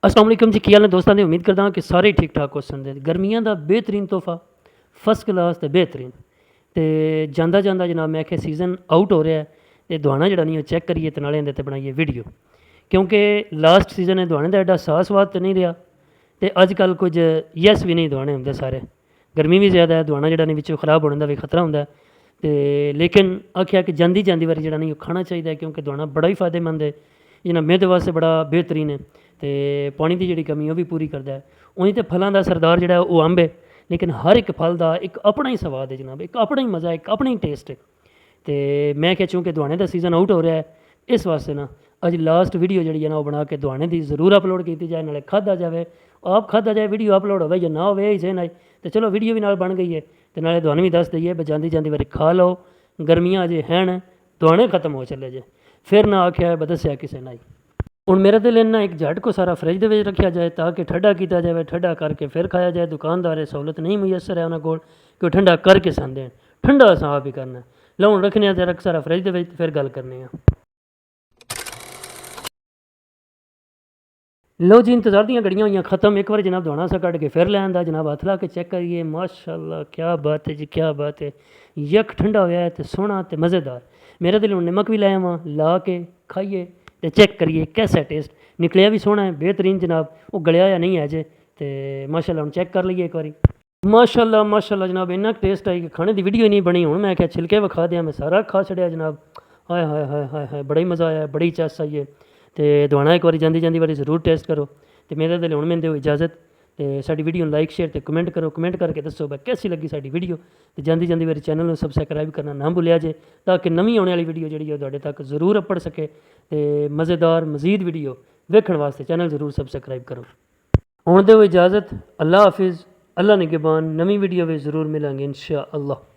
अस्सलाम वालेकुम जी, की हाल ने दोस्तों की उम्मीद करता हाँ कि सारे ठीक ठाक हो सुनते गर्मियों का बेहतरीन तोहफा फस्ट क्लास तो बेहतरीन तो जाता जाता जनाब मैं आख्या सीजन आउट हो रहा है तो दुआना जरा नहीं चैक करिए तो नाले इहदे ते बनाइए वीडियो क्योंकि लास्ट सीजन है दुआने का एडा साह स्वाद तो नहीं रहा तो अजकल कुछ यस भी नहीं दुआने होंगे सारे गर्मी भी ज़्यादा है दुआना जरा नहीं विचों खराब होने का भी खतरा होंगे तो लेकिन आख्या कि जाती जाती बारी जरा नहीं खाना चाहिए क्योंकि दुआना बड़ा ही फायदेमंद है जनाब मेहनत वास्ते बड़ा बेहतरीन है तो पानी की जी कमी वो भी पूरी करता है उन्हीं तो फलों का सरदार जोड़ा वो अंब है लेकिन हर एक फल का एक अपना ही स्वाद है जनाब एक अपना ही मज़ा एक अपना ही टेस्ट है तो मैं क्या चूँकि दुआने का सीजन आउट हो रहा है इस वास्ते ना अज लास्ट वीडियो जी है ना वो बना के दुआने की जरूर अपलोड की जाए नाले खाधा जाए आप खाधा जाए वीडियो अपलोड हो या ना हो ही सही ना तो चलो वीडियो भी नाल बन गई है तो नाले दुआने भी दस दईए भी जाती जाती बारी खा लो गर्मियाँ अजे हैं दुआने खत्म हो चले जे फिर ना आख्या दसिया किसी ना हूँ मेरा दिल इन्ना एक झट को सारा फ्रिज के रखा जाए ताकि ठंडा किया जाए ठंडा करके फिर खाया जाए दुकानदार सहूलत नहीं मुयसर है उन्होंने को ठंडा करके सन दें ठंडा अस आप ही करना लो हूँ रखने रख सारा फ्रिज के फिर गल करने लो जी इंतजार दियाँ घड़ियाँ हुई खत्म एक बार जनाब दुआना सा कट के फिर लैंदा जनाब हथ ला के चेक करिए माशाअल्लाह क्या बात है जी क्या बात है यक ठंडा होया है तो सोहना तो मज़ेदार मेरा दिल हूँ नमक भी लाया वहाँ ला के खाइए तो चेक करिए कैसा टेस्ट निकलिया भी सोहना है बेहतरीन जनाब वो गलिया या नहीं है अजे तो माशाअल्लाह हम चेक कर लीए एक बारी माशाअल्लाह जनाब इन्ना टेस्ट आई कि खाने की वीडियो नहीं बनी हूँ मैं क्या छिलके विखा दिया मैं सारा खा छड़िया जनाब हाय हाय हाय हाय हाय बड़ा ही मज़ा आया बड़ी चस आई है तो दुआना एक बार जाती जाती बारी जरूर टेस्ट करो तो मेरे दिल हूँ मैंने इजाज़त तो साडी वीडियो लाइक शेयर तो कमेंट करो कमेंट करके दसो भाई कैसी लगी साडी वीडियो तो जाती जाती बारी चैनल में सबसक्राइब करना ना भूलिया जे ताकि नवी आने वाली वीडियो जी तुहाडे तक जरूर अपड़ सके तो मज़ेदार मजीद वीडियो वेखण वास्ते चैनल जरूर सबसक्राइब करो हुण दो इजाज़त अल्लाह हाफिज़ अल्लाह निगहबान नवी वीडियो में जरूर मिलांगे इंशाअल्लाह।